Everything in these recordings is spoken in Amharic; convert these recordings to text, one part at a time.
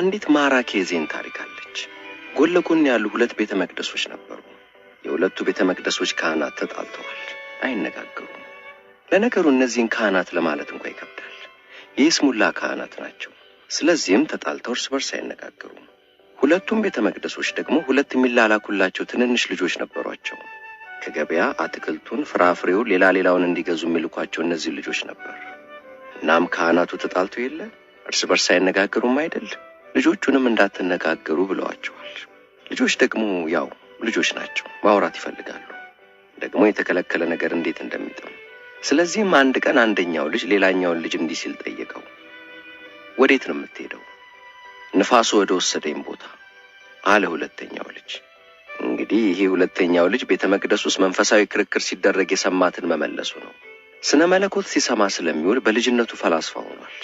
አንዲት ማራኪ የዜን ታሪክ አለች። ጎን ለጎን ያሉ ሁለት ቤተ መቅደሶች ነበሩ። የሁለቱ ቤተ መቅደሶች ካህናት ተጣልተዋል፣ አይነጋገሩም። ለነገሩ እነዚህን ካህናት ለማለት እንኳን ይከብዳል። የይስሙላ ካህናት ናቸው። ስለዚህም ተጣልተው እርስ በርስ አይነጋገሩም። ሁለቱም ቤተ መቅደሶች ደግሞ ሁለት የሚላላኩላቸው ትንንሽ ልጆች ነበሯቸው። ከገበያ አትክልቱን፣ ፍራፍሬው፣ ሌላውን እንዲገዙ የሚልኳቸው እነዚህ ልጆች ነበር። እናም ካህናቱ ተጣልተው የለ እርስ በርስ አይነጋገሩም አይደል? ልጆቹንም እንዳትነጋገሩ ብለዋቸዋል። ልጆች ደግሞ ያው ልጆች ናቸው፣ ማውራት ይፈልጋሉ። ደግሞ የተከለከለ ነገር እንዴት እንደሚጥም። ስለዚህም አንድ ቀን አንደኛው ልጅ ሌላኛውን ልጅ እንዲህ ሲል ጠየቀው፣ ወዴት ነው የምትሄደው? ንፋሱ ወደ ወሰደኝ ቦታ አለ ሁለተኛው ልጅ። እንግዲህ ይሄ ሁለተኛው ልጅ ቤተ መቅደስ ውስጥ መንፈሳዊ ክርክር ሲደረግ የሰማትን መመለሱ ነው። ስነ መለኮት ሲሰማ ስለሚውል በልጅነቱ ፈላስፋ ሆኗል።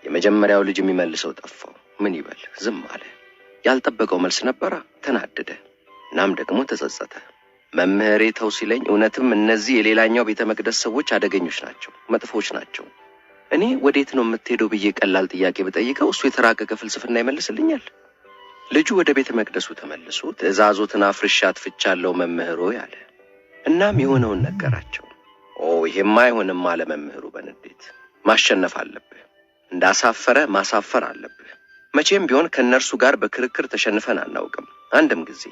የመጀመሪያው ልጅ የሚመልሰው ጠፋው። ምን ይበል? ዝም አለ። ያልጠበቀው መልስ ነበረ። ተናደደ። እናም ደግሞ ተጸጸተ። መምህሬ ተው ሲለኝ እውነትም እነዚህ የሌላኛው ቤተ መቅደስ ሰዎች አደገኞች ናቸው፣ መጥፎች ናቸው። እኔ ወዴት ነው የምትሄደው ብዬ ቀላል ጥያቄ ብጠይቀው እሱ የተራቀቀ ፍልስፍና ይመልስልኛል። ልጁ ወደ ቤተ መቅደሱ ተመልሶ ትእዛዞትን አፍርሼ አጥፍቻለሁ መምህሮ ያለ። እናም የሆነውን ነገራቸው። ይሄማ አይሆንም አለ መምህሩ በንዴት። ማሸነፍ አለብህ፣ እንዳሳፈረ ማሳፈር አለብህ። መቼም ቢሆን ከነርሱ ጋር በክርክር ተሸንፈን አናውቅም አንድም ጊዜ።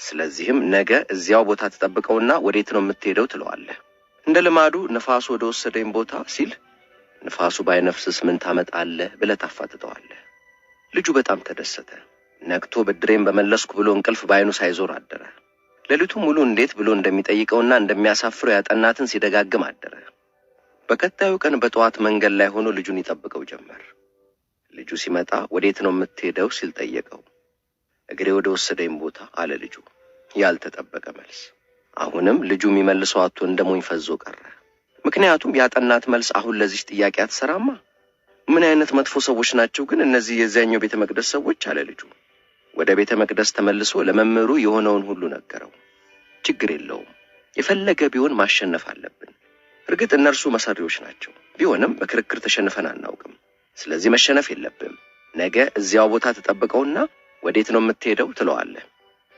ስለዚህም ነገ እዚያው ቦታ ተጠብቀውና ወዴት ነው የምትሄደው ትለዋለህ። እንደ ልማዱ ንፋሱ ወደ ወሰደኝ ቦታ ሲል ንፋሱ ባይነፍስስ ምን ታመጣለህ ብለህ ታፋጥጠዋለህ። ልጁ በጣም ተደሰተ። ነግቶ ብድሬን በመለስኩ ብሎ እንቅልፍ ባይኑ ሳይዞር አደረ። ሌሊቱ ሙሉ እንዴት ብሎ እንደሚጠይቀውና እንደሚያሳፍረው ያጠናትን ሲደጋግም አደረ። በቀጣዩ ቀን በጠዋት መንገድ ላይ ሆኖ ልጁን ይጠብቀው ጀመር። ልጁ ሲመጣ ወዴት ነው የምትሄደው ሲል ጠየቀው። እግሬ ወደ ወሰደኝ ቦታ አለ ልጁ። ያልተጠበቀ መልስ። አሁንም ልጁ የሚመልሰው አጥቶ እንደሞኝ ፈዞ ቀረ። ምክንያቱም ያጠናት መልስ አሁን ለዚህ ጥያቄ አትሰራማ። ምን አይነት መጥፎ ሰዎች ናቸው ግን እነዚህ የዚያኛው ቤተ መቅደስ ሰዎች አለ ልጁ። ወደ ቤተ መቅደስ ተመልሶ ለመምህሩ የሆነውን ሁሉ ነገረው። ችግር የለውም፣ የፈለገ ቢሆን ማሸነፍ አለብን። እርግጥ እነርሱ መሰሪዎች ናቸው፣ ቢሆንም በክርክር ተሸንፈን አናውቅም። ስለዚህ መሸነፍ የለብም። ነገ እዚያው ቦታ ተጠብቀውና ወዴት ነው የምትሄደው ትለዋለህ።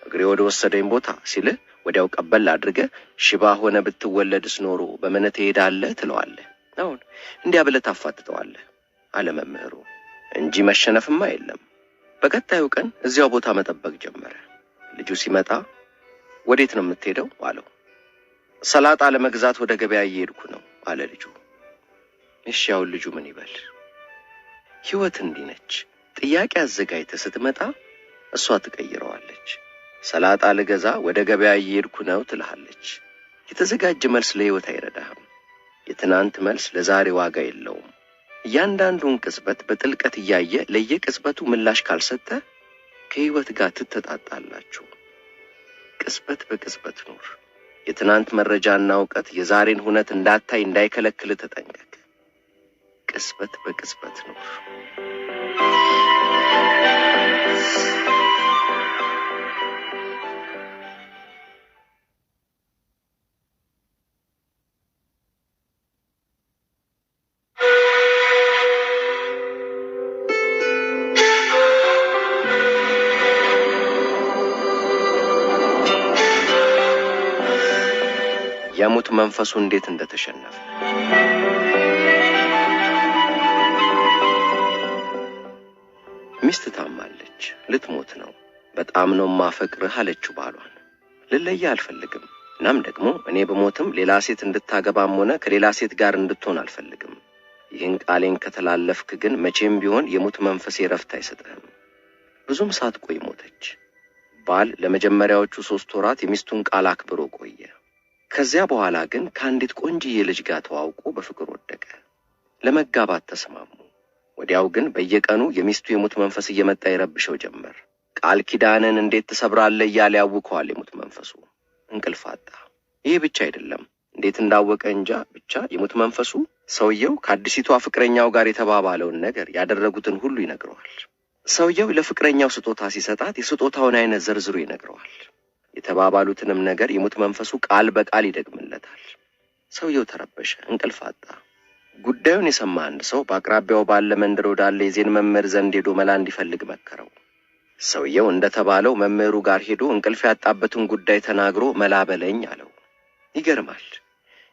እግሬ ወደ ወሰደኝ ቦታ ሲልህ ወዲያው ቀበል አድርገህ ሽባ ሆነ ብትወለድስ ኖሮ በምን ትሄዳለህ ትለዋለህ። አሁን እንዲያ ብለህ ታፋጥጠዋለህ አለ መምህሩ። እንጂ መሸነፍማ የለም። በቀጣዩ ቀን እዚያው ቦታ መጠበቅ ጀመረ። ልጁ ሲመጣ ወዴት ነው የምትሄደው አለው። ሰላጣ ለመግዛት ወደ ገበያ እየሄድኩ ነው አለ ልጁ። እሺ ያው ልጁ ምን ይበል? ሕይወት እንዲህ ነች። ጥያቄ አዘጋጅተህ ስትመጣ እሷ ትቀይረዋለች። ሰላጣ ልገዛ ወደ ገበያ እየሄድኩ ነው ትልሃለች። የተዘጋጀ መልስ ለሕይወት አይረዳህም። የትናንት መልስ ለዛሬ ዋጋ የለውም። እያንዳንዱን ቅጽበት በጥልቀት እያየ ለየቅጽበቱ ምላሽ ካልሰጠ ከሕይወት ጋር ትተጣጣላችሁ። ቅጽበት በቅጽበት ኑር። የትናንት መረጃና ዕውቀት የዛሬን ሁነት እንዳታይ እንዳይከለክል ተጠንቀቅ። ቅጽበት በቅጽበት ኑር። የሙት መንፈሱ እንዴት እንደተሸነፈ። ሚስት ታማለች፣ ልትሞት ነው። በጣም ነው ማፈቅርህ አለችው ባሏን። ልለየ አልፈልግም። እናም ደግሞ እኔ በሞትም ሌላ ሴት እንድታገባም ሆነ ከሌላ ሴት ጋር እንድትሆን አልፈልግም። ይህን ቃሌን ከተላለፍክ ግን መቼም ቢሆን የሙት መንፈሴ ረፍት አይሰጥህም። ብዙም ሳትቆይ ሞተች። ባል ለመጀመሪያዎቹ 3 ወራት የሚስቱን ቃል አክብሮ ቆየ። ከዚያ በኋላ ግን ከአንዲት ቆንጅዬ ልጅ ጋር ተዋውቆ በፍቅር ወደቀ። ለመጋባት ተስማሙ። ወዲያው ግን በየቀኑ የሚስቱ የሙት መንፈስ እየመጣ ይረብሸው ጀመር። ቃል ኪዳንን እንዴት ትሰብራለህ እያለ ያውከዋል የሙት መንፈሱ። እንቅልፍ አጣ። ይሄ ብቻ አይደለም፣ እንዴት እንዳወቀ እንጃ፣ ብቻ የሙት መንፈሱ ሰውየው ከአዲሲቷ ፍቅረኛው ጋር የተባባለውን ነገር ያደረጉትን ሁሉ ይነግረዋል። ሰውየው ለፍቅረኛው ስጦታ ሲሰጣት የስጦታውን አይነት ዘርዝሮ ይነግረዋል። የተባባሉትንም ነገር የሙት መንፈሱ ቃል በቃል ይደግምለታል። ሰውየው ተረበሸ፣ እንቅልፍ አጣ። ጉዳዩን የሰማ አንድ ሰው በአቅራቢያው ባለ መንደር ወዳለ የዜን መምህር ዘንድ ሄዶ መላ እንዲፈልግ መከረው። ሰውየው እንደተባለው መምህሩ ጋር ሄዶ እንቅልፍ ያጣበትን ጉዳይ ተናግሮ መላ በለኝ አለው። ይገርማል።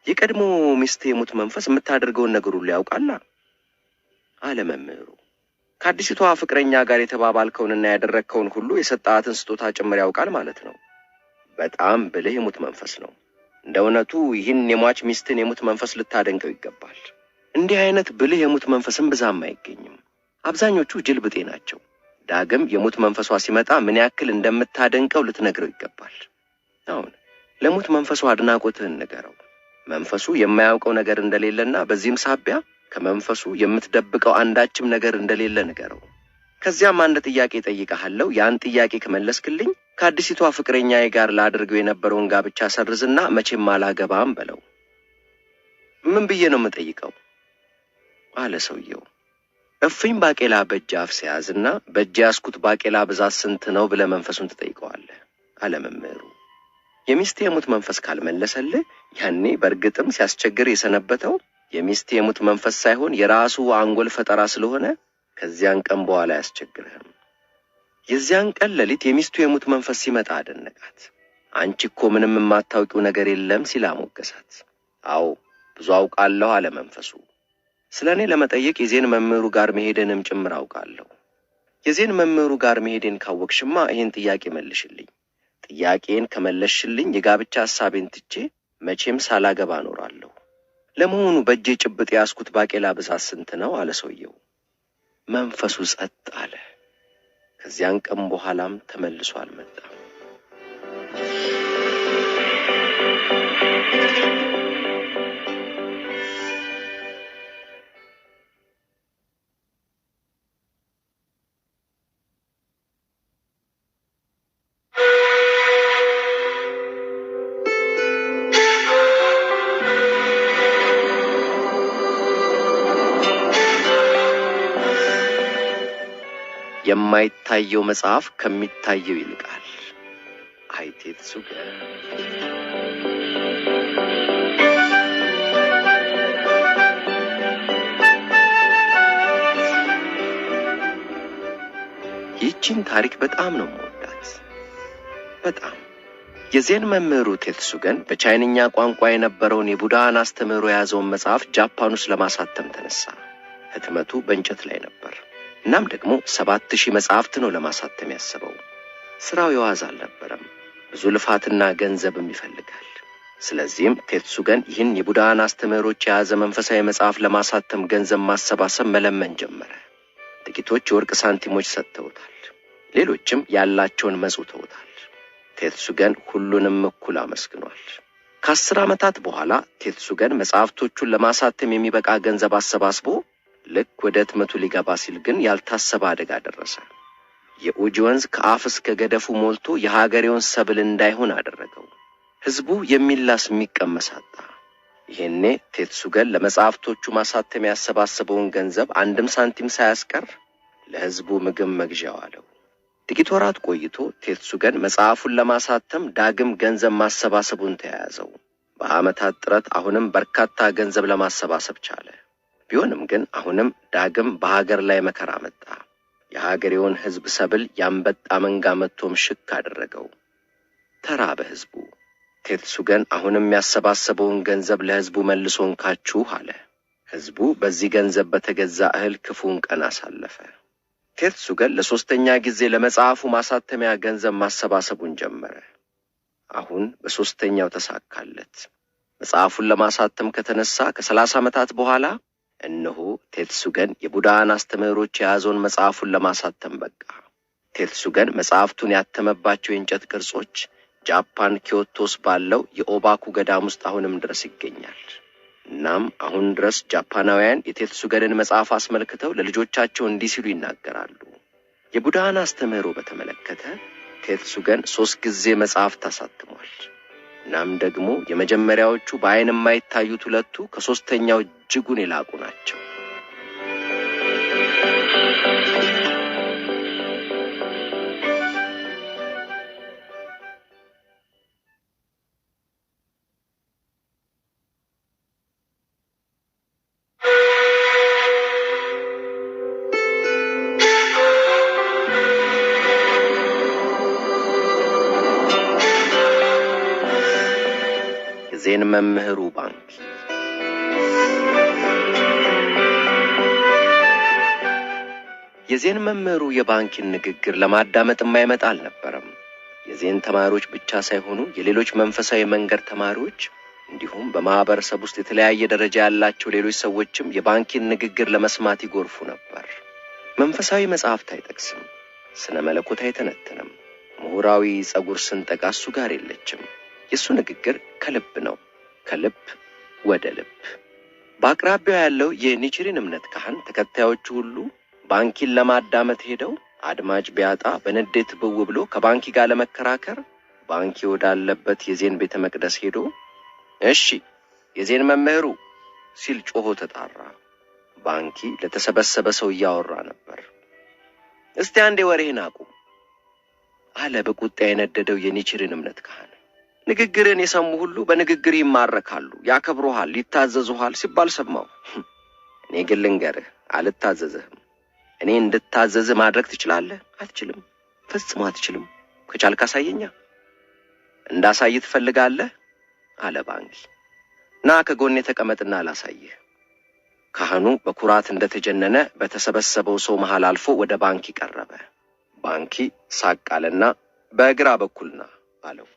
የቀድሞ ሚስት የሙት መንፈስ የምታደርገውን ነገር ሁሉ ያውቃል አለ መምህሩ። ከአዲሲቷ ፍቅረኛ ጋር የተባባልከውንና ያደረግከውን ሁሉ የሰጣትን ስጦታ ጭምር ያውቃል ማለት ነው። በጣም ብልህ የሙት መንፈስ ነው። እንደ እውነቱ ይህን የሟች ሚስትን የሙት መንፈስ ልታደንቀው ይገባል። እንዲህ አይነት ብልህ የሙት መንፈስም ብዛም አይገኝም። አብዛኞቹ ጅል ብጤ ናቸው። ዳግም የሙት መንፈሷ ሲመጣ ምን ያክል እንደምታደንቀው ልትነግረው ይገባል። አሁን ለሙት መንፈሱ አድናቆትህን ንገረው። መንፈሱ የማያውቀው ነገር እንደሌለና በዚህም ሳቢያ ከመንፈሱ የምትደብቀው አንዳችም ነገር እንደሌለ ንገረው። ከዚያም አንድ ጥያቄ ጠይቀሃለሁ። ያን ጥያቄ ከመለስክልኝ ከአዲሲቷ ፍቅረኛዬ ጋር ላድርገው የነበረውን ጋብቻ ሰርዝና መቼም አላገባም በለው። ምን ብዬ ነው የምጠይቀው? አለ ሰውየው። እፍኝ ባቄላ በእጅ አፍ ሲያዝና በእጅ ያስኩት ባቄላ ብዛት ስንት ነው ብለህ መንፈሱን ትጠይቀዋለህ አለ መምህሩ። የሚስት የሙት መንፈስ ካልመለሰልህ ያኔ በእርግጥም ሲያስቸግር የሰነበተው የሚስት የሙት መንፈስ ሳይሆን የራሱ አንጎል ፈጠራ ስለሆነ ከዚያን ቀን በኋላ ያስቸግርህም። የዚያን ቀን ሌሊት የሚስቱ የሙት መንፈስ ሲመጣ አደነቃት። አንቺ እኮ ምንም የማታውቂው ነገር የለም ሲል አሞገሳት። አዎ ብዙ አውቃለሁ አለ መንፈሱ። ስለኔ ለመጠየቅ የዜን መምህሩ ጋር መሄድንም ጭምር አውቃለሁ። የዜን መምህሩ ጋር መሄድን ካወቅሽማ ይህን ጥያቄ መልሽልኝ። ጥያቄን ከመለስሽልኝ የጋብቻ ሐሳቤን ትቼ መቼም ሳላገባ እኖራለሁ። ለመሆኑ በእጄ ጭብጥ ያስኩት ባቄላ ብዛት ስንት ነው? አለ ሰውየው። መንፈሱ ጸጥ አለ። ከዚያን ቀን በኋላም ተመልሶ አልመጣም። የማይታየው መጽሐፍ ከሚታየው ይልቃል። አይቴትሱገን። ይህችን ታሪክ በጣም ነው የምወዳት። በጣም የዜን መምህሩ ቴትሱገን በቻይንኛ ቋንቋ የነበረውን የቡዳን አስተምህሮ የያዘውን መጽሐፍ ጃፓን ውስጥ ለማሳተም ተነሳ። ህትመቱ በእንጨት ላይ ነበር። እናም ደግሞ 7000 መጽሐፍት ነው ለማሳተም ያሰበው። ስራው የዋዛ አልነበረም። ብዙ ልፋትና ገንዘብም ይፈልጋል። ስለዚህም ቴትሱገን ይህን የቡዳን አስተምህሮች የያዘ መንፈሳዊ መጽሐፍ ለማሳተም ገንዘብ ማሰባሰብ መለመን ጀመረ። ጥቂቶች የወርቅ ሳንቲሞች ሰጥተውታል። ሌሎችም ያላቸውን መጽውተውታል። ቴትሱገን ሁሉንም እኩል አመስግኗል። ከ10 ዓመታት በኋላ ቴትሱገን መጽሐፍቶቹን ለማሳተም የሚበቃ ገንዘብ አሰባስቦ ልክ ወደ ህትመቱ ሊገባ ሲል ግን ያልታሰበ አደጋ ደረሰ። የኡጂ ወንዝ ከአፍ እስከ ገደፉ ሞልቶ የሀገሬውን ሰብል እንዳይሆን አደረገው። ህዝቡ የሚላስ የሚቀመስ አጣ። ይሄኔ ቴትሱገን ለመጽሐፍቶቹ ማሳተም ያሰባሰበውን ገንዘብ አንድም ሳንቲም ሳያስቀር ለህዝቡ ምግብ መግዣ አለው። ጥቂት ወራት ቆይቶ ቴትሱገን መጽሐፉን ለማሳተም ዳግም ገንዘብ ማሰባሰቡን ተያያዘው። በዓመታት ጥረት አሁንም በርካታ ገንዘብ ለማሰባሰብ ቻለ። ቢሆንም ግን አሁንም ዳግም በሀገር ላይ መከራ መጣ። የሀገሬውን ህዝብ ሰብል ያንበጣ መንጋ መጥቶም ሽክ አደረገው። ተራበ ህዝቡ። ቴትሱገን አሁንም ያሰባሰበውን ገንዘብ ለህዝቡ መልሶን ካችሁ አለ። ህዝቡ በዚህ ገንዘብ በተገዛ እህል ክፉን ቀን አሳለፈ። ቴትሱገን ለሶስተኛ ጊዜ ለመጽሐፉ ማሳተሚያ ገንዘብ ማሰባሰቡን ጀመረ። አሁን በሶስተኛው ተሳካለት። መጽሐፉን ለማሳተም ከተነሳ ከ30 ዓመታት በኋላ እነሆ ቴትሱገን የቡዳን አስተምህሮች የያዘውን መጽሐፉን ለማሳተም በቃ። ቴትሱገን መጽሐፍቱን ያተመባቸው የእንጨት ቅርጾች ጃፓን ኪዮቶስ ባለው የኦባኩ ገዳም ውስጥ አሁንም ድረስ ይገኛል። እናም አሁን ድረስ ጃፓናውያን የቴትሱገንን መጽሐፍ አስመልክተው ለልጆቻቸው እንዲህ ሲሉ ይናገራሉ። የቡዳን አስተምህሮ በተመለከተ ቴትሱገን 3 ጊዜ መጽሐፍ ታሳትሟል። እናም ደግሞ የመጀመሪያዎቹ በአይን የማይታዩት ሁለቱ ከሶስተኛው እጅጉን የላቁ ናቸው። የዜን መምህሩ ባንኪ። የዜን መምህሩ የባንኪን ንግግር ለማዳመጥ የማይመጣ አልነበረም። የዜን ተማሪዎች ብቻ ሳይሆኑ የሌሎች መንፈሳዊ መንገድ ተማሪዎች እንዲሁም በማህበረሰብ ውስጥ የተለያየ ደረጃ ያላቸው ሌሎች ሰዎችም የባንኪን ንግግር ለመስማት ይጎርፉ ነበር። መንፈሳዊ መጽሐፍት አይጠቅስም፣ ስነ መለኮት አይተነትንም፣ ምሁራዊ ጸጉር ስንጠቃ እሱ ጋር የለችም። የሱ ንግግር ከልብ ነው፣ ከልብ ወደ ልብ። በአቅራቢያው ያለው የኒችሪን እምነት ካህን ተከታዮቹ ሁሉ ባንኪን ለማዳመጥ ሄደው አድማጭ ቢያጣ በንዴት ብው ብሎ ከባንኪ ጋር ለመከራከር ባንኪ ወዳለበት የዜን ቤተ መቅደስ ሄዶ እሺ የዜን መምህሩ ሲል ጮሆ ተጣራ። ባንኪ ለተሰበሰበ ሰው ያወራ ነበር። እስቲ አንዴ ወሬህን አቁም አለ በቁጣ የነደደው የኒችሪን እምነት ካህን። ንግግርን የሰሙ ሁሉ በንግግር ይማረካሉ፣ ያከብሩሃል፣ ይታዘዙሃል ሲባል ሰማው። እኔ ግን ልንገርህ አልታዘዝህም። እኔ እንድታዘዝ ማድረግ ትችላለህ? አትችልም፣ ፈጽሞ አትችልም። ከቻልክ አሳየኛ። እንዳሳይ ትፈልጋለህ? አለ ባንኪ። ና ከጎኔ ተቀመጥና አላሳይህ። ካህኑ በኩራት እንደተጀነነ በተሰበሰበው ሰው መሃል አልፎ ወደ ባንኪ ቀረበ። ባንኪ ሳቃለና በግራ በኩል ና አለው።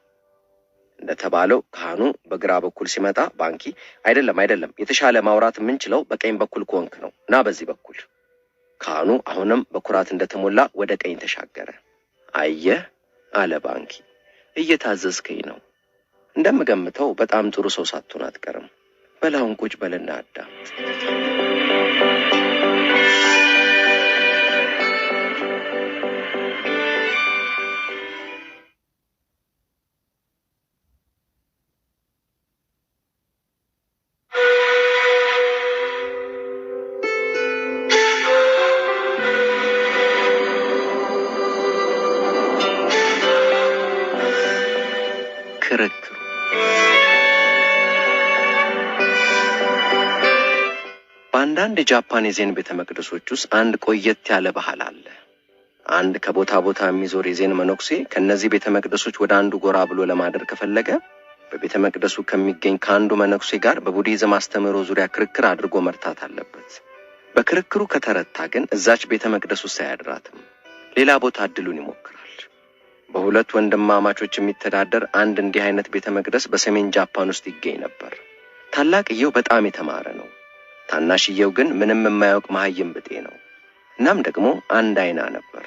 እንደተባለው ካህኑ በግራ በኩል ሲመጣ ባንኪ አይደለም፣ የተሻለ ማውራት የምንችለው በቀኝ በኩል ከሆንክ ነው፣ ና በዚህ በኩል። ካህኑ አሁንም በኩራት እንደተሞላ ወደ ቀኝ ተሻገረ። አየህ አለ ባንኪ፣ እየታዘዝከኝ ነው። እንደምገምተው በጣም ጥሩ ሰው ሳትሆን አትቀርም። በላውን ቁጭ በልና አዳምጥ። ክርክሩ በአንዳንድ የጃፓን የዜን ቤተ መቅደሶች ውስጥ አንድ ቆየት ያለ ባህል አለ። አንድ ከቦታ ቦታ የሚዞር የዜን መነኩሴ ከነዚህ ቤተ መቅደሶች ወደ አንዱ ጎራ ብሎ ለማደር ከፈለገ በቤተ መቅደሱ ከሚገኝ ከአንዱ መነኩሴ ጋር በቡዲዝም አስተምህሮ ዙሪያ ክርክር አድርጎ መርታት አለበት። በክርክሩ ከተረታ ግን እዛች ቤተ መቅደስ ውስጥ አያድራትም፣ ሌላ ቦታ እድሉን ይሞክራል። በሁለት ወንድማማቾች የሚተዳደር አንድ እንዲህ አይነት ቤተ መቅደስ በሰሜን ጃፓን ውስጥ ይገኝ ነበር። ታላቅየው በጣም የተማረ ነው፣ ታናሽየው ግን ምንም የማያውቅ መሃይም ብጤ ነው። እናም ደግሞ አንድ አይና ነበር።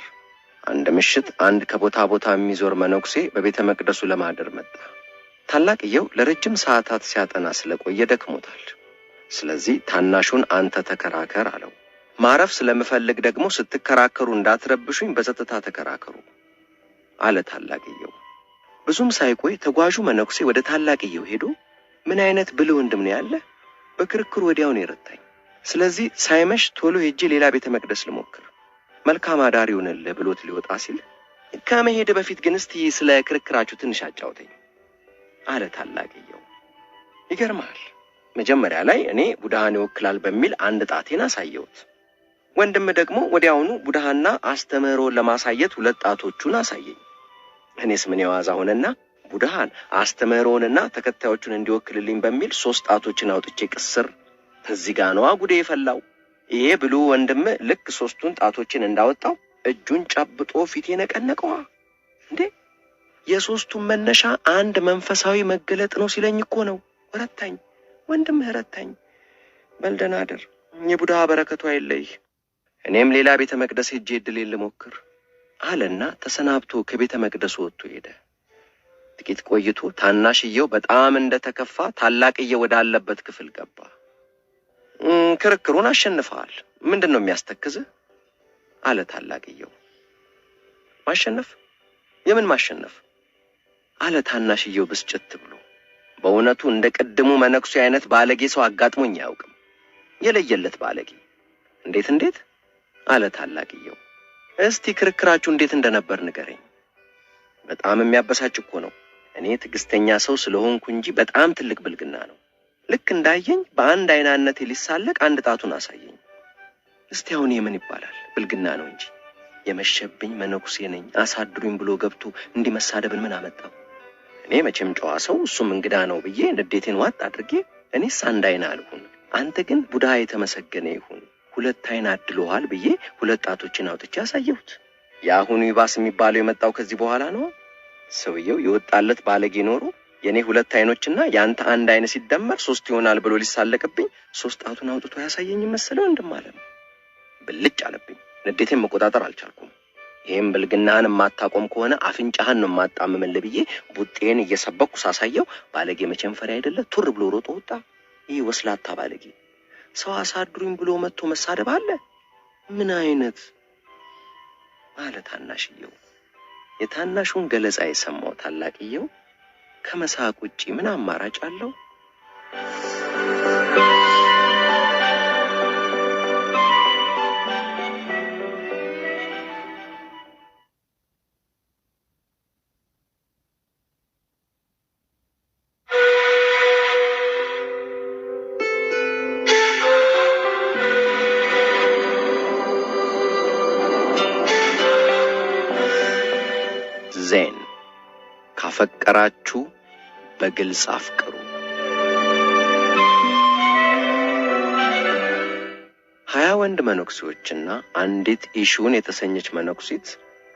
አንድ ምሽት አንድ ከቦታ ቦታ የሚዞር መነኩሴ በቤተ መቅደሱ ለማደር መጣ። ታላቅየው ለረጅም ሰዓታት ሲያጠና ስለቆየ ደክሞታል። ስለዚህ ታናሹን አንተ ተከራከር አለው። ማረፍ ስለምፈልግ ደግሞ ስትከራከሩ እንዳትረብሹኝ በጸጥታ ተከራከሩ አለ ታላቅየው። ብዙም ሳይቆይ ተጓዡ መነኩሴ ወደ ታላቅየው ሄዶ ምን አይነት ብልህ ወንድም ነው ያለ፣ በክርክሩ ወዲያውን ይረታኝ። ስለዚህ ሳይመሽ ቶሎ ሄጄ ሌላ ቤተ መቅደስ ልሞክር፣ መልካም አዳር ይሁንልህ ብሎት ሊወጣ ሲል ከመሄድ በፊት ግን እስቲ ስለ ክርክራችሁ ትንሽ አጫውተኝ አለ ታላቅየው። ይገርማል፣ መጀመሪያ ላይ እኔ ቡድሃን ይወክላል በሚል አንድ ጣቴን አሳየሁት። ወንድም ደግሞ ወዲያውኑ ቡድሃና አስተምህሮን ለማሳየት ሁለት ጣቶቹን አሳየኝ። እኔስ ምን የዋዛ ሆነና ቡድሃን አስተምህሮንና ተከታዮቹን እንዲወክልልኝ በሚል 3 ጣቶችን አውጥቼ ቅስር። እዚህ ጋር ነው ጉዴ የፈላው። ይሄ ብሉ ወንድም ልክ 3ቱን ጣቶችን እንዳወጣው እጁን ጨብጦ ፊቴ ነቀነቀዋ። እንዴ የ3ቱም መነሻ አንድ መንፈሳዊ መገለጥ ነው ሲለኝ እኮ ነው። ረታኝ ወንድም ረታኝ። በልደና አድር፣ የቡድሃ በረከቱ አይለይ። እኔም ሌላ ቤተ መቅደስ ሄጄ እድሌን ልሞክር አለና ተሰናብቶ ከቤተ መቅደሱ ወጥቶ ሄደ። ጥቂት ቆይቶ ታናሽየው በጣም እንደተከፋ ታላቅየው ወዳለበት ክፍል ገባ። ክርክሩን አሸንፈዋል፣ ምንድነው የሚያስተክዝህ አለ ታላቅየው። ማሸነፍ? የምን ማሸነፍ አለ ታናሽየው ብስጭት ብሎ። በእውነቱ እንደ ቀድሞ መነኩሴ አይነት ባለጌ ሰው አጋጥሞኝ አያውቅም። የለየለት ባለጌ። እንዴት አለ ታላቅየው። እስቲ ክርክራችሁ እንዴት እንደነበር ንገረኝ። በጣም የሚያበሳጭ እኮ ነው። እኔ ትዕግስተኛ ሰው ስለሆንኩ እንጂ በጣም ትልቅ ብልግና ነው። ልክ እንዳየኝ በአንድ አይናነቴ ሊሳለቅ አንድ ጣቱን አሳየኝ። እስቲ አሁን የምን ይባላል? ብልግና ነው እንጂ። የመሸብኝ መነኩሴ ነኝ አሳድሩኝ ብሎ ገብቶ እንዲመሳደብን ምን አመጣው? እኔ መቼም ጨዋ ሰው እሱም እንግዳ ነው ብዬ ንዴቴን ዋጥ አድርጌ እኔስ አንድ አይን አልሁን፣ አንተ ግን ቡዳ የተመሰገነ ይሁን 2 አይን አድሎሃል ብዬ 2 ጣቶችን አውጥቼ አሳየሁት። ያሁኑ ይባስ የሚባለው የመጣው ከዚህ በኋላ ነው። ሰውየው የወጣለት ባለጌ ኖሮ የኔ 2 አይኖችና ያንተ አንድ አይን ሲደመር 3 ይሆናል ብሎ ሊሳለቅብኝ 3 ጣቱን አውጥቶ ያሳየኝ መሰለው እንደማለም ብልጭ አለብኝ። ንዴቴን መቆጣጠር አልቻልኩም። ይሄን ብልግናህን ማታቆም ከሆነ አፍንጫህን ነው ማጣመመል ብዬ ቡጤን እየሰበኩ ሳሳየው ባለጌ መቼም ፈሪ አይደለ ቱር ብሎ ሮጦ ወጣ። ይሄ ወስላታ ባለጌ ሰው አሳድሩኝ ብሎ መጥቶ መሳደብ አለ ምን አይነት ማለት ታናሽየው። የታናሹን ገለጻ የሰማው ታላቅየው ከመሳቅ ውጪ ምን አማራጭ አለው? ዜን ካፈቀራችሁ በግልጽ አፍቅሩ። 20 ወንድ መነኩሴዎችና አንዲት ኢሹን የተሰኘች መነኩሲት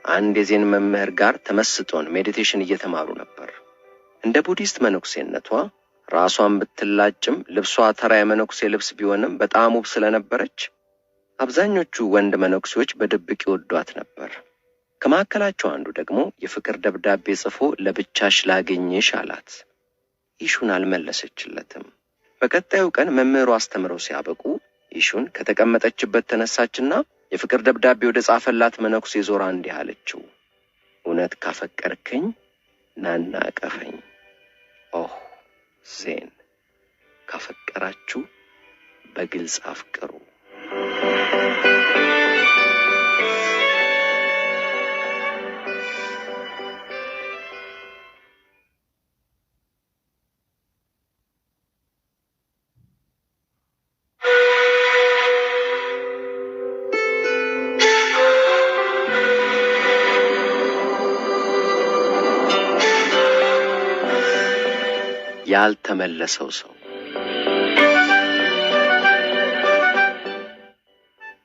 አንድ የዜን መምህር ጋር ተመስጦን ሜዲቴሽን እየተማሩ ነበር። እንደ ቡዲስት መነኩሴነቷ ራሷን ብትላጭም ልብሷ ተራ የመነኩሴ ልብስ ቢሆንም በጣም ውብ ስለነበረች አብዛኞቹ ወንድ መነኩሴዎች በድብቅ ይወዷት ነበር። ከማከላቸው አንዱ ደግሞ የፍቅር ደብዳቤ ጽፎ ለብቻሽ ላገኝሽ አላት። ኢሹን አልመለሰችለትም። በቀጣዩ ቀን መምህሩ አስተምረው ሲያበቁ ኢሹን ከተቀመጠችበት ተነሳችና የፍቅር ደብዳቤ ወደ ጻፈላት መነኩሴ ዞራ እንዲህ አለችው፣ እውነት ካፈቀርከኝ ናና አቀፈኝ። ኦህ ዜን ካፈቀራችሁ በግልጽ አፍቅሩ። ያልተመለሰው ሰው።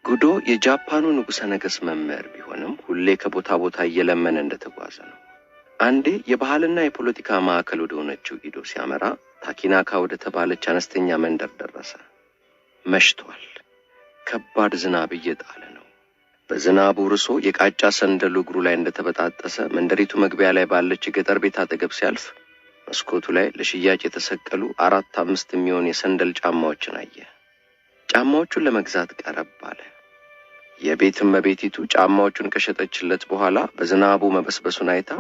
ጉዶ የጃፓኑ ንጉሠ ነገሥት መምህር ቢሆንም ሁሌ ከቦታ ቦታ እየለመነ እንደተጓዘ ነው። አንዴ የባህልና የፖለቲካ ማዕከል ወደ ሆነችው ኢዶ ሲያመራ ታኪናካ ወደ ተባለች አነስተኛ መንደር ደረሰ። መሽቷል። ከባድ ዝናብ እየጣለ ነው። በዝናቡ ርሶ የቃጫ ሰንደሉ እግሩ ላይ እንደተበጣጠሰ መንደሪቱ መግቢያ ላይ ባለች የገጠር ቤት አጠገብ ሲያልፍ መስኮቱ ላይ ለሽያጭ የተሰቀሉ 4-5 የሚሆን የሰንደል ጫማዎችን አየ። ጫማዎቹን ለመግዛት ቀረብ አለ። የቤትም መቤቲቱ ጫማዎቹን ከሸጠችለት በኋላ በዝናቡ መበስበሱን አይታ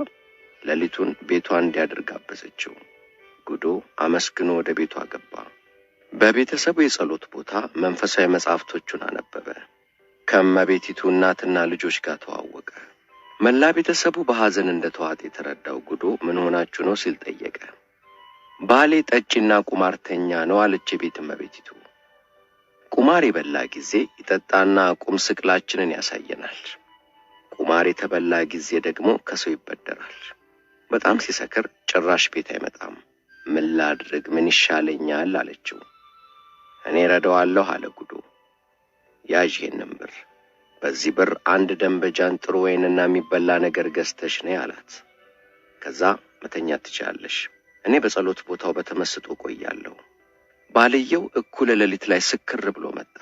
ሌሊቱን ቤቷ እንዲያደርግ አበዘችው። ጉዶ አመስግኖ ወደ ቤቷ ገባ። በቤተሰቡ የጸሎት ቦታ መንፈሳዊ መጻሕፍቶቹን አነበበ። ከመቤቲቱ እናትና ልጆች ጋር ተዋወቀ። መላ ቤተሰቡ በሐዘን እንደተዋጠ የተረዳው ጉዶ ምን ሆናችሁ ነው ሲል ጠየቀ። ባሌ ጠጪና ቁማርተኛ ነው አለች የቤት እመቤቲቱ። ቁማር የበላ ጊዜ ይጠጣና ቁም ስቅላችንን ያሳየናል። ቁማር የተበላ ጊዜ ደግሞ ከሰው ይበደራል። በጣም ሲሰክር ጭራሽ ቤት አይመጣም። ምን ላድርግ ምን ይሻለኛል አለችው። እኔ ረዳዋለሁ አለ ጉዶ። ያዥ ይሄንን ብር፣ በዚህ ብር 1 ደንበጃን ጥሩ ወይንና የሚበላ ነገር ገዝተሽ ነይ አላት። ከዛ መተኛት ትችያለሽ፣ እኔ በጸሎት ቦታው በተመስጦ ቆያለሁ። ባልየው እኩለ ሌሊት ላይ ስክር ብሎ መጣ።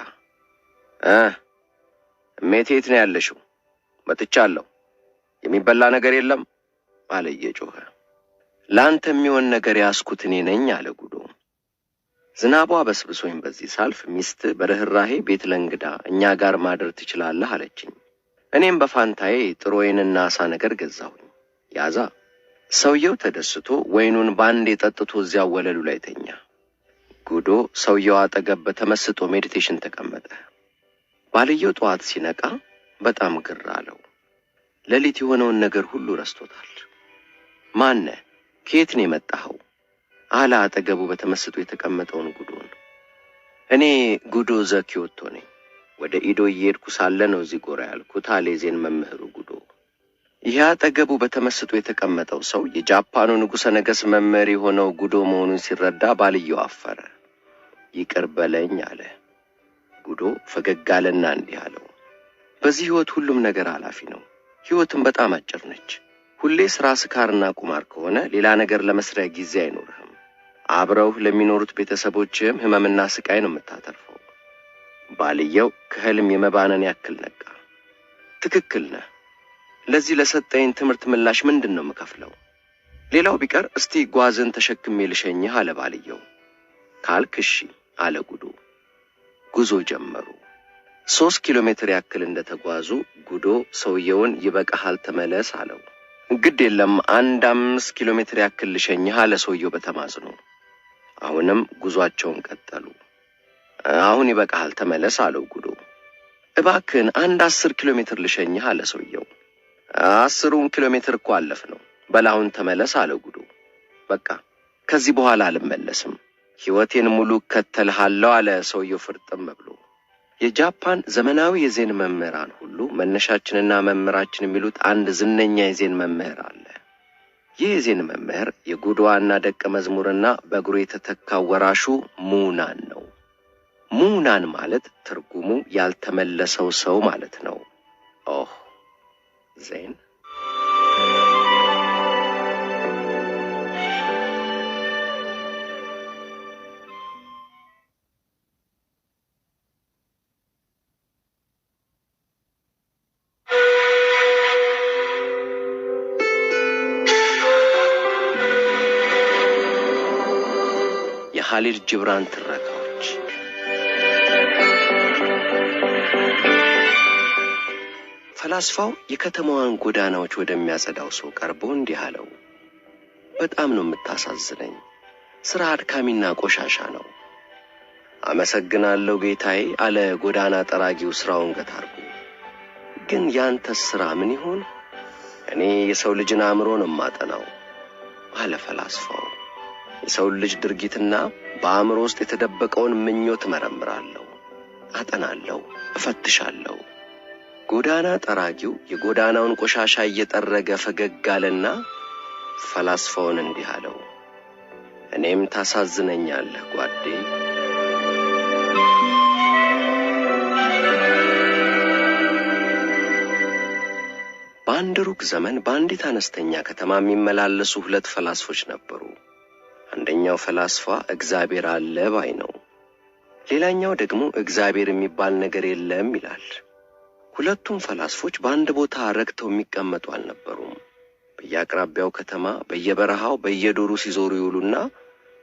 እሜቴ የት ነው ያለሽው? መጥቻለሁ። የሚበላ ነገር የለም አለ እየጮኸ። ላንተ የሚሆን ነገር ያስኩት እኔ ነኝ አለ ጉዶ። ዝናቧ በስብሶኝ በዚህ ሳልፍ ሚስት በርህራሄ ቤት ለእንግዳ እኛ ጋር ማደር ትችላለህ አለችኝ። እኔም በፋንታዬ ጥሩ ወይንና አሳ ነገር ገዛሁኝ። ያዛ ሰውየው ተደስቶ ወይኑን ባንዴ ጠጥቶ እዚያው ወለሉ ላይ ተኛ። ጉዶ ሰውየው አጠገብ በተመስጦ ሜዲቴሽን ተቀመጠ። ባልየው ጠዋት ሲነቃ በጣም ግር አለው። ሌሊት የሆነውን ነገር ሁሉ ረስቶታል። ማነ ከየት ነው የመጣኸው አለ አጠገቡ በተመስጦ የተቀመጠውን ጉዶን። እኔ ጉዶ ዘኪዮቶ ነኝ። ወደ ኢዶ እየሄድኩ ሳለ ነው እዚህ ጎራ ያልኩት አለ የዜን መምህሩ ጉዶ። ይህ አጠገቡ በተመስጦ የተቀመጠው ሰው የጃፓኑ ንጉሠ ነገሥት መምህር የሆነው ጉዶ መሆኑን ሲረዳ ባልየው አፈረ። ይቅር በለኝ አለ። ጉዶ ፈገግ አለና እንዲህ አለው፣ በዚህ ሕይወት ሁሉም ነገር ኃላፊ ነው። ሕይወትም በጣም አጭር ነች። ሁሌ ስራ፣ ስካርና ቁማር ከሆነ ሌላ ነገር ለመስሪያ ጊዜ አይኖርህም። አብረው ለሚኖሩት ቤተሰቦችህም ህመምና ስቃይ ነው የምታተርፈው። ባልየው ከህልም የመባነን ያክል ነቃ። ትክክል ነህ። ለዚህ ለሰጠኝ ትምህርት ምላሽ ምንድን ነው የምከፍለው? ሌላው ቢቀር እስቲ ጓዝን ተሸክሜ ልሸኝህ አለ ባልየው። ካልክ እሺ አለ ጉዶ። ጉዞ ጀመሩ። 3 ኪሎ ሜትር ያክል እንደተጓዙ ጉዶ ሰውየውን ይበቃሃል ተመለስ አለው። ግድ የለም 5 ኪሎ ሜትር ያክል ልሸኝህ አለ ሰውየው በተማጽኖ። አሁንም ጉዟቸውን ቀጠሉ። አሁን ይበቃሃል ተመለስ አለው ጉዶ። እባክህን 10 ኪሎ ሜትር ልሸኝህ አለ ሰውየው። 10 ኪሎ ሜትር እኮ አለፍ ነው። በላሁን ተመለስ አለ ጉዶ። በቃ ከዚህ በኋላ አልመለስም፣ ሕይወቴን ሙሉ ከተልሃለሁ አለ ሰውየው ፍርጥም ብሎ። የጃፓን ዘመናዊ የዜን መምህራን ሁሉ መነሻችንና መምህራችን የሚሉት አንድ ዝነኛ የዜን መምህር አለ። ይህ የዜን መምህር የጉዶዋና ደቀ መዝሙርና በእግሩ የተተካው ወራሹ ሙናን ነው። ሙናን ማለት ትርጉሙ ያልተመለሰው ሰው ማለት ነው። ኦህ ዜን የኻሊድ ጅብራን ትረካዎች። ፈላስፋው የከተማዋን ጎዳናዎች ወደሚያጸዳው ሰው ቀርቦ እንዲህ አለው፣ በጣም ነው የምታሳዝነኝ። ስራ አድካሚና ቆሻሻ ነው። አመሰግናለሁ ጌታዬ አለ ጎዳና ጠራጊው ስራውን ገታርጉ። ግን ያንተ ስራ ምን ይሆን? እኔ የሰው ልጅን አእምሮ ነው የማጠናው አለ ፈላስፋው። የሰው ልጅ ድርጊትና በአእምሮ ውስጥ የተደበቀውን ምኞት መረምራለሁ፣ አጠናለሁ፣ እፈትሻለሁ። ጎዳና ጠራጊው የጎዳናውን ቆሻሻ እየጠረገ ፈገግ አለና ፈላስፋውን እንዲህ አለው፣ እኔም ታሳዝነኛለህ ጓዴ። በአንድ ሩቅ ዘመን በአንዲት አነስተኛ ከተማ የሚመላለሱ 2 ፈላስፎች ነበሩ። አንደኛው ፈላስፋ እግዚአብሔር አለ ባይ ነው። ሌላኛው ደግሞ እግዚአብሔር የሚባል ነገር የለም ይላል። ሁለቱም ፈላስፎች በአንድ ቦታ ረክተው የሚቀመጡ አልነበሩም። በየአቅራቢያው ከተማ በየበረሃው በየዶሩ ሲዞሩ ይውሉና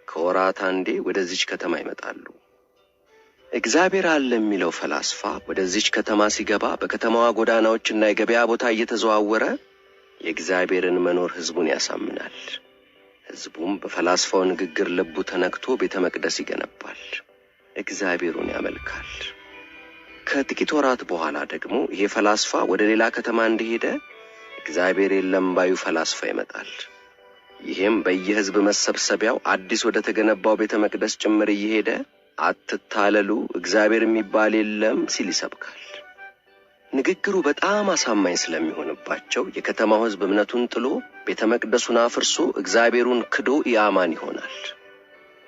ከወራት አንዴ ወደዚች ከተማ ይመጣሉ። እግዚአብሔር አለ የሚለው ፈላስፋ ወደዚች ከተማ ሲገባ በከተማዋ ጎዳናዎችና የገበያ ቦታ እየተዘዋወረ የእግዚአብሔርን መኖር ህዝቡን ያሳምናል። ህዝቡም በፈላስፋው ንግግር ልቡ ተነክቶ ቤተ መቅደስ ይገነባል፣ እግዚአብሔሩን ያመልካል። ከጥቂት ወራት በኋላ ደግሞ ይሄ ፈላስፋ ወደ ሌላ ከተማ እንደሄደ እግዚአብሔር የለም ባዩ ፈላስፋ ይመጣል። ይሄም በየህዝብ መሰብሰቢያው አዲስ ወደ ተገነባው ቤተ መቅደስ ጭምር እየሄደ አትታለሉ እግዚአብሔር የሚባል የለም ሲል ይሰብካል። ንግግሩ በጣም አሳማኝ ስለሚሆንባቸው የከተማው ህዝብ እምነቱን ጥሎ ቤተ መቅደሱን አፍርሶ እግዚአብሔሩን ክዶ ኢአማን ይሆናል።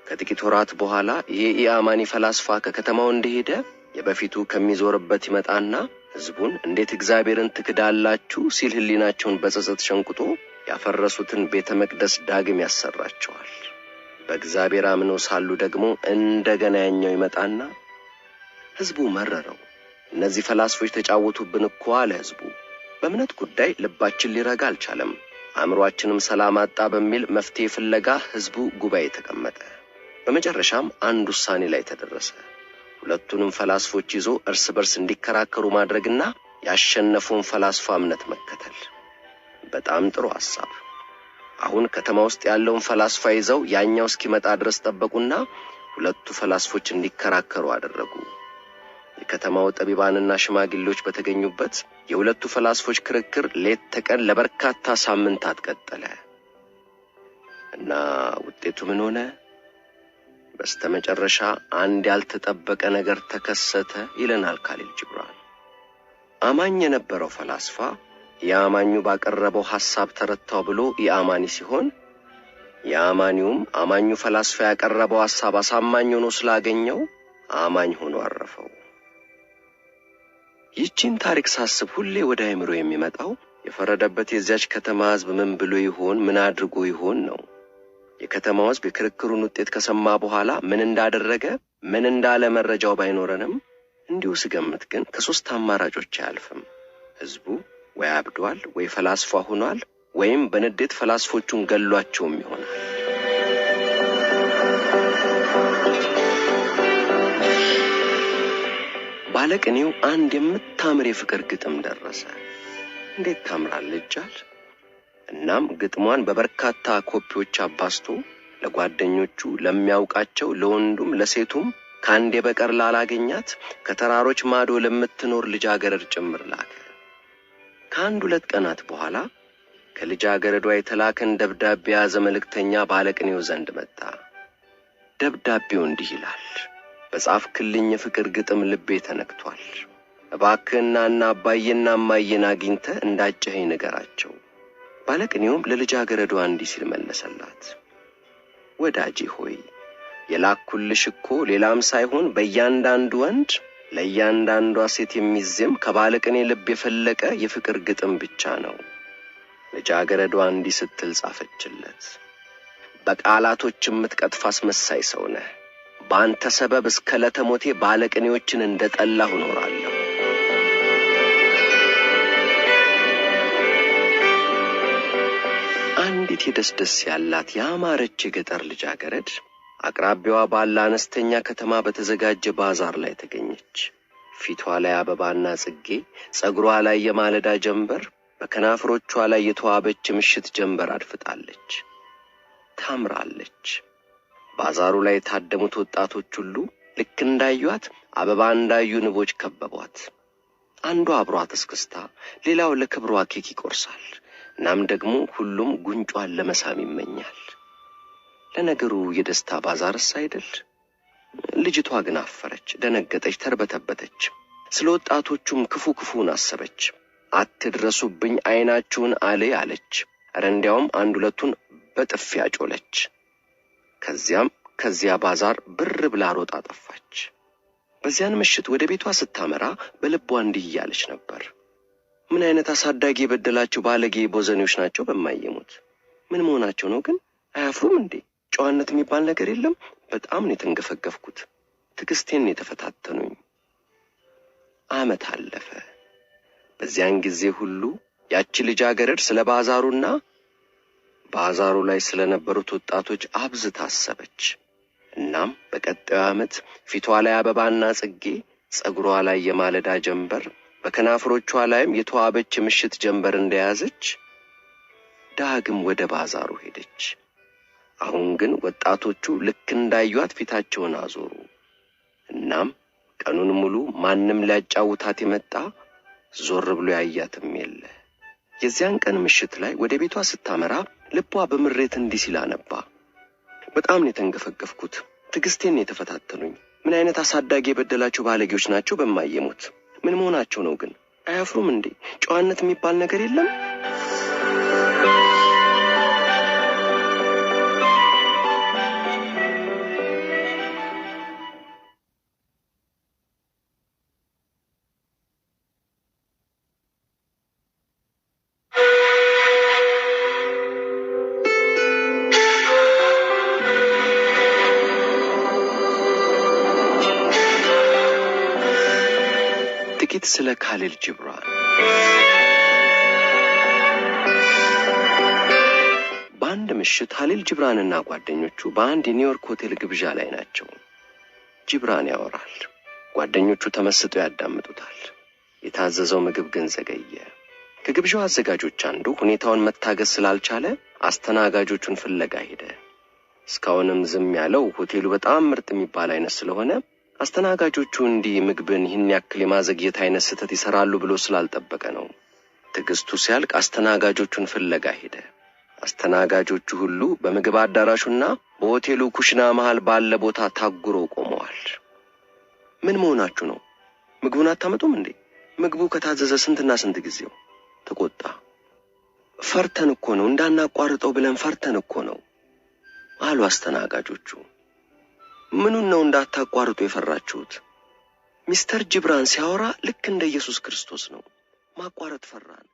ከጥቂት ወራት በኋላ ይሄ ኢአማኒ ፈላስፋ ከከተማው እንደሄደ የበፊቱ ከሚዞርበት ይመጣና ህዝቡን እንዴት እግዚአብሔርን ትክዳላችሁ ሲል ህሊናቸውን በጸጸት ሸንቁጦ ያፈረሱትን ቤተ መቅደስ ዳግም ያሰራቸዋል። በእግዚአብሔር አምነው ሳሉ ደግሞ እንደገና ያኛው ይመጣና ህዝቡ መረረው። እነዚህ ፈላስፎች ተጫወቱብን እኮ አለ ህዝቡ። በእምነት ጉዳይ ልባችን ሊረጋ አልቻለም፣ አእምሮአችንም ሰላም አጣ በሚል መፍትሄ ፍለጋ ህዝቡ ጉባኤ ተቀመጠ። በመጨረሻም አንድ ውሳኔ ላይ ተደረሰ። ሁለቱንም ፈላስፎች ይዞ እርስ በርስ እንዲከራከሩ ማድረግና ያሸነፈውን ፈላስፋ እምነት መከተል። በጣም ጥሩ ሐሳብ። አሁን ከተማ ውስጥ ያለውን ፈላስፋ ይዘው ያኛው እስኪመጣ ድረስ ጠበቁና ሁለቱ ፈላስፎች እንዲከራከሩ አደረጉ። የከተማው ጠቢባንና ሽማግሌዎች በተገኙበት የሁለቱ ፈላስፎች ክርክር ሌት ተቀን ለበርካታ ሳምንታት ቀጠለ እና ውጤቱ ምን ሆነ? በስተመጨረሻ አንድ ያልተጠበቀ ነገር ተከሰተ ይለናል ኻሊድ ጅብራን። አማኝ የነበረው ፈላስፋ ያማኙ ባቀረበው ሐሳብ ተረታው ብሎ ያማኒ ሲሆን ያማኒውም አማኙ ፈላስፋ ያቀረበው ሐሳብ አሳማኝ ሆኖ ስላገኘው አማኝ ሆኖ አረፈው። ይህችን ታሪክ ሳስብ ሁሌ ወደ አይምሮ የሚመጣው የፈረደበት የዚያች ከተማ ሕዝብ ምን ብሎ ይሆን ምን አድርጎ ይሆን ነው። የከተማው ሕዝብ የክርክሩን ውጤት ከሰማ በኋላ ምን እንዳደረገ ምን እንዳለ መረጃው ባይኖረንም እንዲሁ ስገምት ግን ከሶስት አማራጮች አያልፍም። ሕዝቡ ወይ አብዷል ወይ ፈላስፋ ሆኗል ወይም በንዴት ፈላስፎቹን ገሏቸውም ይሆናል። ባለቅኔው አንድ የምታምር የፍቅር ግጥም ደረሰ። እንዴት ታምራለች አለ። እናም ግጥሟን በበርካታ ኮፒዎች አባስቶ ለጓደኞቹ ለሚያውቃቸው ለወንዱም ለሴቱም ካንዴ በቀር ላላገኛት ከተራሮች ማዶ ለምትኖር ልጃገረድ ጭምር ላከ። ከአንድ ሁለት ቀናት በኋላ ከልጃገረዷ የተላከን ደብዳቤ ያዘ መልእክተኛ ባለቅኔው ዘንድ መጣ። ደብዳቤው እንዲህ ይላል። በጻፍክልኝ የፍቅር ግጥም ልቤ ተነክቷል። እባክህና አባዬና እማዬን አግኝተህ እንዳጨኸኝ ንገራቸው። ባለቅኔውም ለልጃገረዷ እንዲህ ሲል መለሰላት። ወዳጄ ሆይ የላኩልሽ እኮ ሌላም ሳይሆን በእያንዳንዱ ወንድ ለእያንዳንዷ ሴት የሚዜም ከባለቅኔ ልብ የፈለቀ የፍቅር ግጥም ብቻ ነው። ልጃገረዷ እንዲህ ስትል ጻፈችለት። በቃላቶች የምትቀጥፍ አስመሳይ ሰው ነህ። በአንተ ሰበብ እስከ ለተሞቴ ባለቅኔዎችን እንደጠላሁ እኖራለሁ። አንዲት የደስደስ ያላት ያማረች የገጠር ልጃገረድ አቅራቢያዋ ባለ አነስተኛ ከተማ በተዘጋጀ ባዛር ላይ ተገኘች። ፊቷ ላይ አበባና ጽጌ፣ ጸጉሯ ላይ የማለዳ ጀንበር፣ በከናፍሮቿ ላይ የተዋበች ምሽት ጀንበር አድፍጣለች። ታምራለች። ባዛሩ ላይ የታደሙት ወጣቶች ሁሉ ልክ እንዳዩት አበባ እንዳዩ ንቦች ከበቧት። አንዱ አብሯት እስክስታ፣ ሌላው ለክብሯ ኬክ ይቆርሳል። እናም ደግሞ ሁሉም ጉንጯን ለመሳም ይመኛል። ለነገሩ የደስታ ባዛርስ አይደል? ልጅቷ ግን አፈረች፣ ደነገጠች፣ ተርበተበተች። ስለ ወጣቶቹም ክፉን አሰበች። አትድረሱብኝ አይናችሁን አለይ አለች። ኧረ እንዲያውም አንድ ሁለቱን በጥፊ አጮለች። ከዚያ ባዛር ብር ብላ ሮጣ ጠፋች። በዚያን ምሽት ወደ ቤቷ ስታመራ በልቧ እንዲህ እያለች ነበር። ምን አይነት አሳዳጊ የበደላቸው ባለጌ ቦዘኔዎች ናቸው በማይሙት። ምን መሆናቸው ነው ግን? አያፍሩም እንዴ? ጨዋነት የሚባል ነገር የለም። በጣም ነው የተንገፈገፍኩት። ትዕግስቴን የተፈታተኑኝ። ዓመት አለፈ። በዚያን ጊዜ ሁሉ ያቺ ልጃገረድ ስለ ባዛሩና ባዛሩ ላይ ስለነበሩት ወጣቶች አብዝታ አሰበች። እናም በቀጣዩ ዓመት ፊቷ ላይ አበባና ጽጌ፣ ጸጉሯ ላይ የማለዳ ጀንበር፣ በከናፍሮቿ ላይም የተዋበች ምሽት ጀንበር እንደያዘች ዳግም ወደ ባዛሩ ሄደች። አሁን ግን ወጣቶቹ ልክ እንዳዩት ፊታቸውን አዞሩ። እናም ቀኑን ሙሉ ማንም ሊያጫውታት የመጣ ዞር ብሎ ያያትም የለ። የዚያን ቀን ምሽት ላይ ወደ ቤቷ ስታመራ ልቧ በምሬት እንዲህ ሲል አነባ። በጣም ነው የተንገፈገፍኩት። ትዕግስቴን የተፈታተኑኝ። ምን አይነት አሳዳጊ የበደላቸው ባለጌዎች ናቸው በማይሙት። ምን መሆናቸው ነው ግን? አያፍሩም እንዴ? ጨዋነት የሚባል ነገር የለም። ጥቂት ስለ ካሊል ጂብራን። በአንድ ምሽት ካሊል ጂብራንና ጓደኞቹ በአንድ የኒውዮርክ ሆቴል ግብዣ ላይ ናቸው። ጂብራን ያወራል። ጓደኞቹ ተመስጠው ያዳምጡታል። የታዘዘው ምግብ ግን ዘገየ። ከግብዣው አዘጋጆች አንዱ ሁኔታውን መታገስ ስላልቻለ አስተናጋጆቹን ፍለጋ ሄደ። እስካሁንም ዝም ያለው ሆቴሉ በጣም ምርጥ የሚባል አይነት ስለሆነ አስተናጋጆቹ እንዲህ ምግብን ይህን ያክል የማዘግየት አይነት ስህተት ይሰራሉ ብሎ ስላልጠበቀ ነው። ትዕግስቱ ሲያልቅ አስተናጋጆቹን ፍለጋ ሄደ። አስተናጋጆቹ ሁሉ በምግብ አዳራሹና በሆቴሉ ኩሽና መሃል ባለ ቦታ ታጉረው ቆመዋል። ምን መሆናችሁ ነው? ምግቡን አታመጡም እንዴ? ምግቡ ከታዘዘ ስንትና ስንት ጊዜው? ተቆጣ። ፈርተን እኮ ነው እንዳናቋርጠው ብለን ፈርተን እኮ ነው አሉ አስተናጋጆቹ። ምኑን ነው እንዳታቋርጡ የፈራችሁት? ሚስተር ጅብራን ሲያወራ ልክ እንደ ኢየሱስ ክርስቶስ ነው። ማቋረጥ ፈራን።